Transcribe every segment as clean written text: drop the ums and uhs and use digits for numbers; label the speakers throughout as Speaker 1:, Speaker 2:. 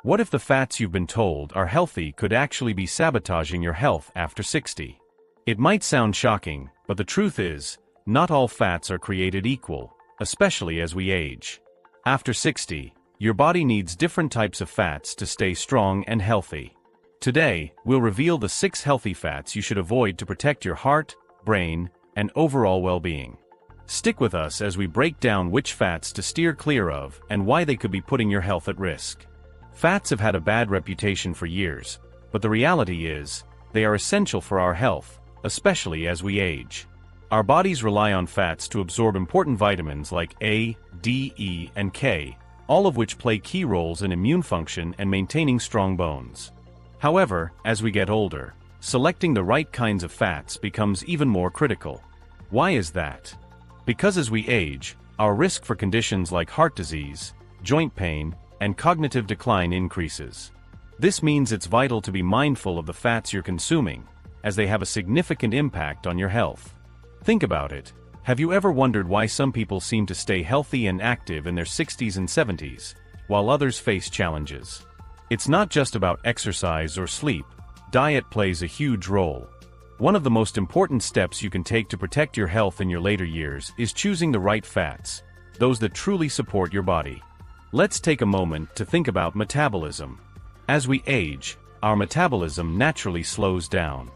Speaker 1: What if the fats you've been told are healthy could actually be sabotaging your health after 60? It might sound shocking, but the truth is, not all fats are created equal, especially as we age. After 60, your body needs different types of fats to stay strong and healthy. Today, we'll reveal the 6 healthy fats you should avoid to protect your heart, brain, and overall well-being. Stick with us as we break down which fats to steer clear of and why they could be putting your health at risk. Fats have had a bad reputation for years, but the reality is, they are essential for our health, especially as we age. Our bodies rely on fats to absorb important vitamins like A, D, E, and K, all of which play key roles in immune function and maintaining strong bones. However, as we get older, selecting the right kinds of fats becomes even more critical. Why is that? Because as we age, our risk for conditions like heart disease, joint pain, and cognitive decline increases. This means it's vital to be mindful of the fats you're consuming, as they have a significant impact on your health. Think about it. Have you ever wondered why some people seem to stay healthy and active in their 60s and 70s, while others face challenges? It's not just about exercise or sleep. Diet plays a huge role. One of the most important steps you can take to protect your health in your later years is choosing the right fats, those that truly support your body. Let's take a moment to think about metabolism. As we age, our metabolism naturally slows down.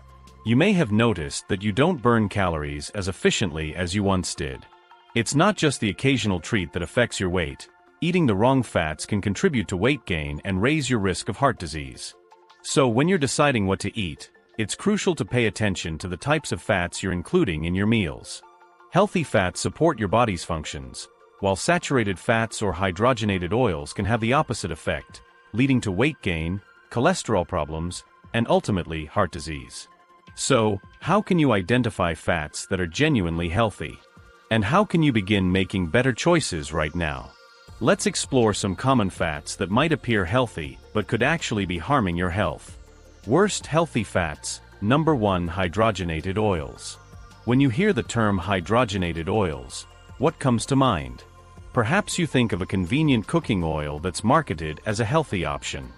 Speaker 1: You may have noticed that you don't burn calories as efficiently as you once did. It's not just the occasional treat that affects your weight. Eating the wrong fats can contribute to weight gain and raise your risk of heart disease. So when you're deciding what to eat, it's crucial to pay attention to the types of fats you're including in your meals. Healthy fats support your body's functions, while saturated fats or hydrogenated oils can have the opposite effect, leading to weight gain, cholesterol problems, and ultimately heart disease. So, how can you identify fats that are genuinely healthy? And how can you begin making better choices right now? Let's explore some common fats that might appear healthy but could actually be harming your health. Worst healthy fats. Number 1. Hydrogenated oils. When you hear the term hydrogenated oils, what comes to mind? Perhaps you think of a convenient cooking oil that's marketed as a healthy option.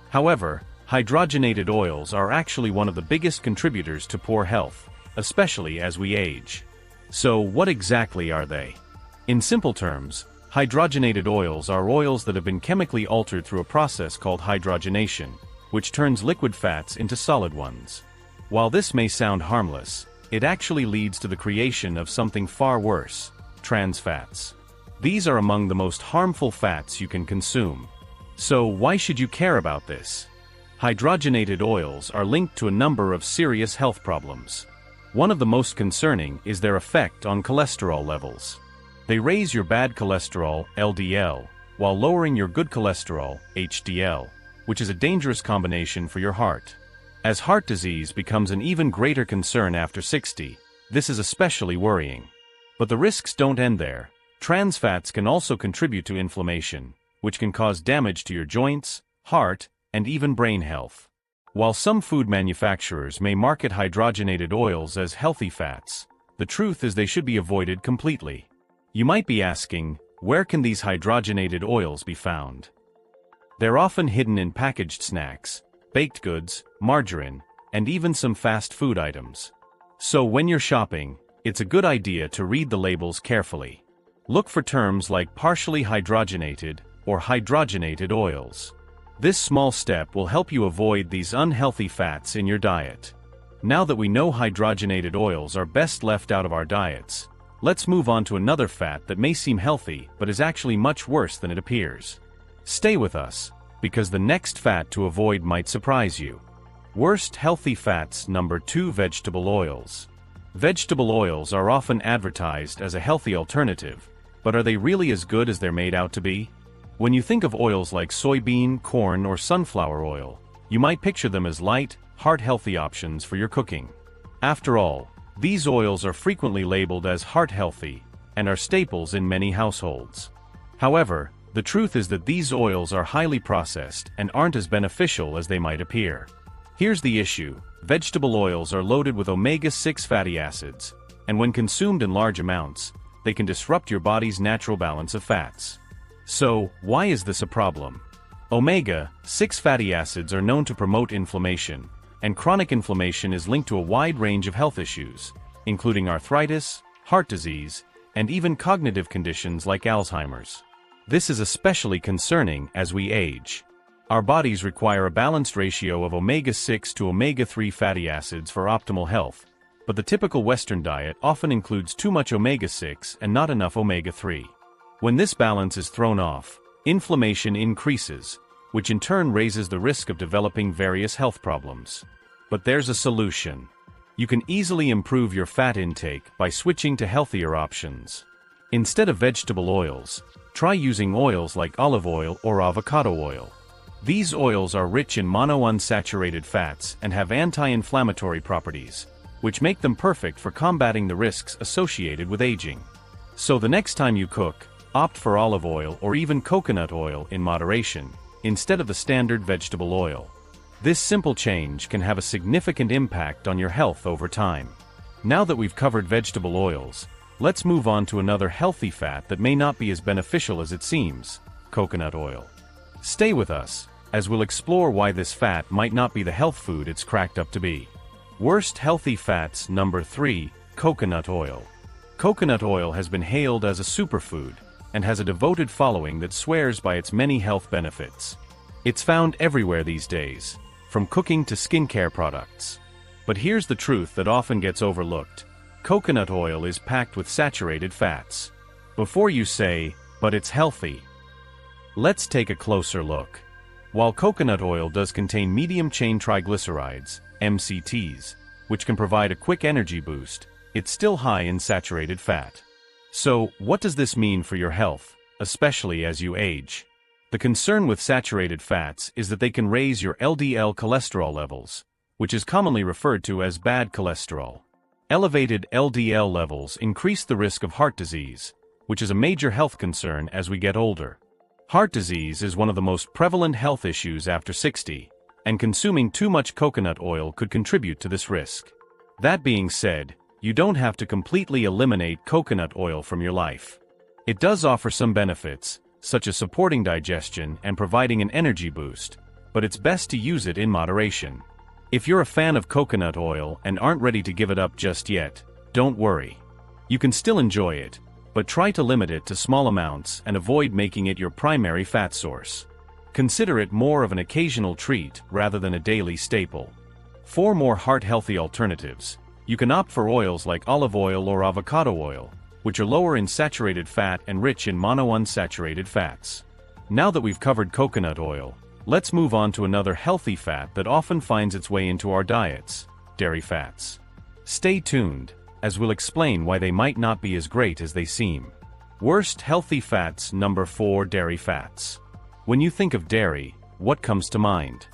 Speaker 1: However, hydrogenated oils are actually one of the biggest contributors to poor health, especially as we age. So, what exactly are they? In simple terms, hydrogenated oils are oils that have been chemically altered through a process called hydrogenation, which turns liquid fats into solid ones. While this may sound harmless, it actually leads to the creation of something far worse: trans fats. These are among the most harmful fats you can consume. So why should you care about this? Hydrogenated oils are linked to a number of serious health problems. One of the most concerning is their effect on cholesterol levels. They raise your bad cholesterol, LDL, while lowering your good cholesterol, HDL, which is a dangerous combination for your heart. As heart disease becomes an even greater concern after 60, this is especially worrying. But the risks don't end there. Trans fats can also contribute to inflammation, which can cause damage to your joints, heart, and even brain health. While some food manufacturers may market hydrogenated oils as healthy fats, the truth is they should be avoided completely. You might be asking, where can these hydrogenated oils be found? They're often hidden in packaged snacks, baked goods, margarine, and even some fast food items. So when you're shopping, it's a good idea to read the labels carefully. Look for terms like partially hydrogenated or hydrogenated oils. This small step will help you avoid these unhealthy fats in your diet. Now that we know hydrogenated oils are best left out of our diets, let's move on to another fat that may seem healthy but is actually much worse than it appears. Stay with us, because the next fat to avoid might surprise you. Worst healthy fats. Number 2. Vegetable oils. Vegetable oils are often advertised as a healthy alternative, but are they really as good as they're made out to be? When you think of oils like soybean, corn, or sunflower oil, you might picture them as light, heart-healthy options for your cooking. After all, these oils are frequently labeled as heart-healthy and are staples in many households. However, the truth is that these oils are highly processed and aren't as beneficial as they might appear. Here's the issue: vegetable oils are loaded with omega-6 fatty acids, and when consumed in large amounts, they can disrupt your body's natural balance of fats. So, why is this a problem? Omega-6 fatty acids are known to promote inflammation, and chronic inflammation is linked to a wide range of health issues, including arthritis, heart disease, and even cognitive conditions like Alzheimer's. This is especially concerning as we age. Our bodies require a balanced ratio of omega-6 to omega-3 fatty acids for optimal health, but the typical Western diet often includes too much omega-6 and not enough omega-3. When this balance is thrown off, inflammation increases, which in turn raises the risk of developing various health problems. But there's a solution. You can easily improve your fat intake by switching to healthier options. Instead of vegetable oils, try using oils like olive oil or avocado oil. These oils are rich in monounsaturated fats and have anti-inflammatory properties, which make them perfect for combating the risks associated with aging. So the next time you cook, opt for olive oil or even coconut oil in moderation, instead of the standard vegetable oil. This simple change can have a significant impact on your health over time. Now that we've covered vegetable oils, let's move on to another healthy fat that may not be as beneficial as it seems: coconut oil. Stay with us, as we'll explore why this fat might not be the health food it's cracked up to be. Worst healthy fats. Number 3. Coconut oil. Coconut oil has been hailed as a superfood, and has a devoted following that swears by its many health benefits. It's found everywhere these days, from cooking to skincare products. But here's the truth that often gets overlooked. Coconut oil is packed with saturated fats. Before you say, "But it's healthy," let's take a closer look. While coconut oil does contain medium-chain triglycerides, MCTs, which can provide a quick energy boost, it's still high in saturated fat. So, what does this mean for your health, especially as you age? The concern with saturated fats is that they can raise your LDL cholesterol levels, which is commonly referred to as bad cholesterol. Elevated LDL levels increase the risk of heart disease, which is a major health concern as we get older. Heart disease is one of the most prevalent health issues after 60, and consuming too much coconut oil could contribute to this risk. That being said, you don't have to completely eliminate coconut oil from your life. It does offer some benefits, such as supporting digestion and providing an energy boost, but it's best to use it in moderation. If you're a fan of coconut oil and aren't ready to give it up just yet, don't worry. You can still enjoy it, but try to limit it to small amounts and avoid making it your primary fat source. Consider it more of an occasional treat rather than a daily staple. For more heart-healthy alternatives, you can opt for oils like olive oil or avocado oil, which are lower in saturated fat and rich in monounsaturated fats. Now that we've covered coconut oil, let's move on to another healthy fat that often finds its way into our diets: dairy fats. Stay tuned, as we'll explain why they might not be as great as they seem. Worst healthy fats. Number 4. Dairy fats. When you think of dairy, what comes to mind?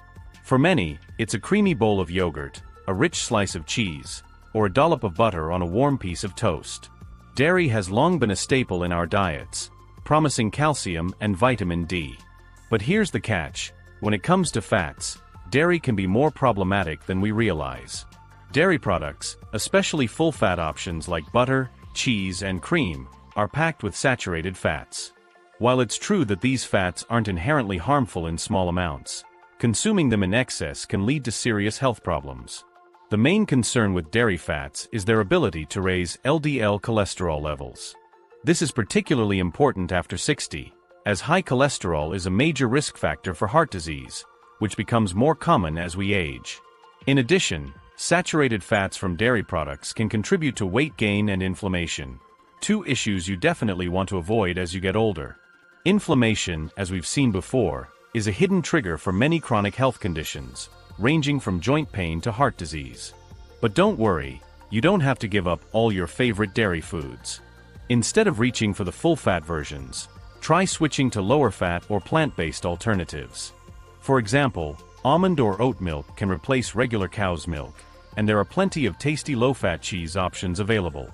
Speaker 1: For many, it's a creamy bowl of yogurt, a rich slice of cheese, or a dollop of butter on a warm piece of toast. Dairy has long been a staple in our diets, promising calcium and vitamin D. But here's the catch: when it comes to fats, dairy can be more problematic than we realize. Dairy products, especially full-fat options like butter, cheese, and cream, are packed with saturated fats. While it's true that these fats aren't inherently harmful in small amounts, consuming them in excess can lead to serious health problems. The main concern with dairy fats is their ability to raise LDL cholesterol levels. This is particularly important after 60, as high cholesterol is a major risk factor for heart disease, which becomes more common as we age. In addition, saturated fats from dairy products can contribute to weight gain and inflammation, two issues you definitely want to avoid as you get older. Inflammation, as we've seen before, is a hidden trigger for many chronic health conditions, ranging from joint pain to heart disease. But don't worry, you don't have to give up all your favorite dairy foods. Instead of reaching for the full-fat versions, try switching to lower-fat or plant-based alternatives. For example, almond or oat milk can replace regular cow's milk, and there are plenty of tasty low-fat cheese options available.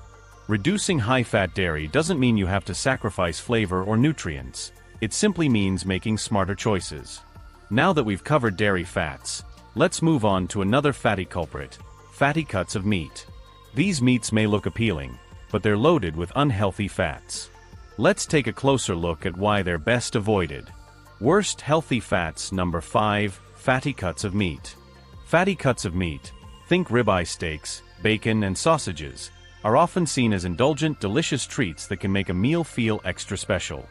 Speaker 1: Reducing high-fat dairy doesn't mean you have to sacrifice flavor or nutrients. It simply means making smarter choices. Now that we've covered dairy fats, let's move on to another fatty culprit: fatty cuts of meat. These meats may look appealing, but they're loaded with unhealthy fats. Let's take a closer look at why they're best avoided. Worst healthy fats. Number 5. Fatty cuts of meat. Fatty cuts of meat, think ribeye steaks, bacon, and sausages, are often seen as indulgent, delicious treats that can make a meal feel extra special.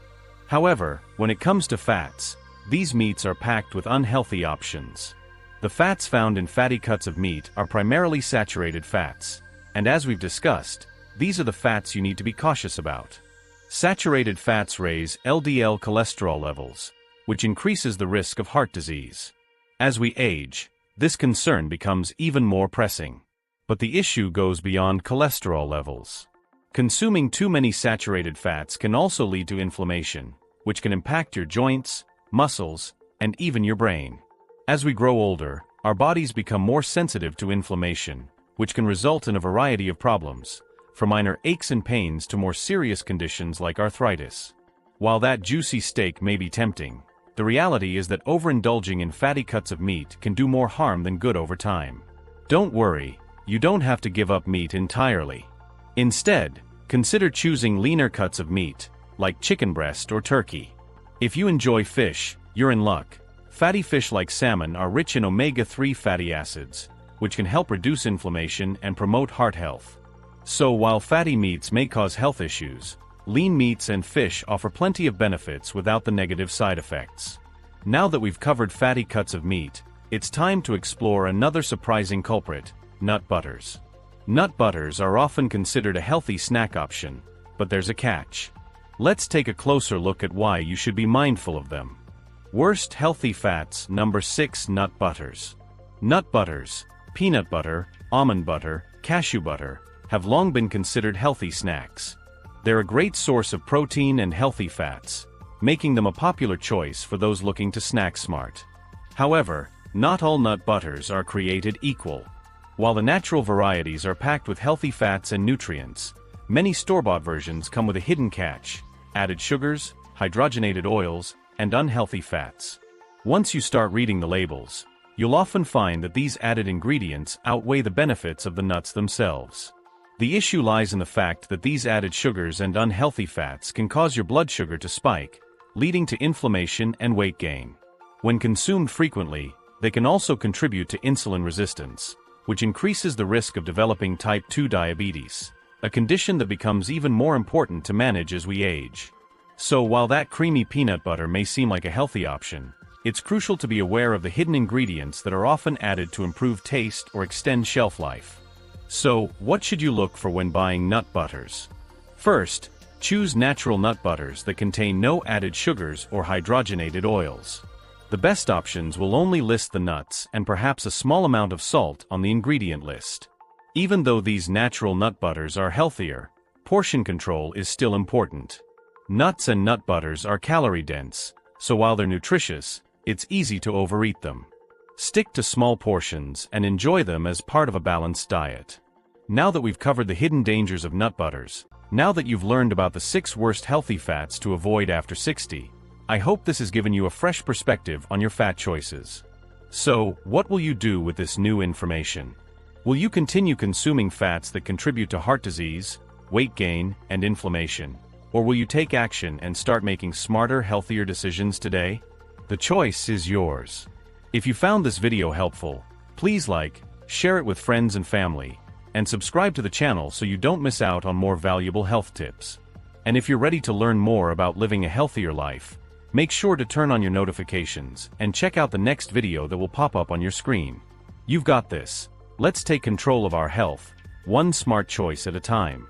Speaker 1: However, when it comes to fats, these meats are packed with unhealthy options. The fats found in fatty cuts of meat are primarily saturated fats, and as we've discussed, these are the fats you need to be cautious about. Saturated fats raise LDL cholesterol levels, which increases the risk of heart disease. As we age, this concern becomes even more pressing. But the issue goes beyond cholesterol levels. Consuming too many saturated fats can also lead to inflammation, which can impact your joints, muscles, and even your brain. As we grow older, our bodies become more sensitive to inflammation, which can result in a variety of problems, from minor aches and pains to more serious conditions like arthritis. While that juicy steak may be tempting, the reality is that overindulging in fatty cuts of meat can do more harm than good over time. Don't worry, you don't have to give up meat entirely. Instead, consider choosing leaner cuts of meat, like chicken breast or turkey. If you enjoy fish, you're in luck. Fatty fish like salmon are rich in omega-3 fatty acids, which can help reduce inflammation and promote heart health. So while fatty meats may cause health issues, lean meats and fish offer plenty of benefits without the negative side effects. Now that we've covered fatty cuts of meat, it's time to explore another surprising culprit: nut butters. Nut butters are often considered a healthy snack option, but there's a catch. Let's take a closer look at why you should be mindful of them. Worst healthy fats. Number 6. Nut butters. Nut butters, peanut butter, almond butter, cashew butter, have long been considered healthy snacks. They're a great source of protein and healthy fats, making them a popular choice for those looking to snack smart. However, not all nut butters are created equal. While the natural varieties are packed with healthy fats and nutrients, many store-bought versions come with a hidden catch: added sugars, hydrogenated oils, and unhealthy fats. Once you start reading the labels, you'll often find that these added ingredients outweigh the benefits of the nuts themselves. The issue lies in the fact that these added sugars and unhealthy fats can cause your blood sugar to spike, leading to inflammation and weight gain. When consumed frequently, they can also contribute to insulin resistance, which increases the risk of developing type 2 diabetes, a condition that becomes even more important to manage as we age. So while that creamy peanut butter may seem like a healthy option, it's crucial to be aware of the hidden ingredients that are often added to improve taste or extend shelf life. So, what should you look for when buying nut butters? First, choose natural nut butters that contain no added sugars or hydrogenated oils. The best options will only list the nuts and perhaps a small amount of salt on the ingredient list. Even though these natural nut butters are healthier, portion control is still important. Nuts and nut butters are calorie-dense, so while they're nutritious, it's easy to overeat them. Stick to small portions and enjoy them as part of a balanced diet. Now that we've covered the hidden dangers of nut butters, now that you've learned about the 6 worst healthy fats to avoid after 60, I hope this has given you a fresh perspective on your fat choices. So, what will you do with this new information? Will you continue consuming fats that contribute to heart disease, weight gain, and inflammation? Or will you take action and start making smarter, healthier decisions today? The choice is yours. If you found this video helpful, please like, share it with friends and family, and subscribe to the channel so you don't miss out on more valuable health tips. And if you're ready to learn more about living a healthier life, make sure to turn on your notifications and check out the next video that will pop up on your screen. You've got this. Let's take control of our health, one smart choice at a time.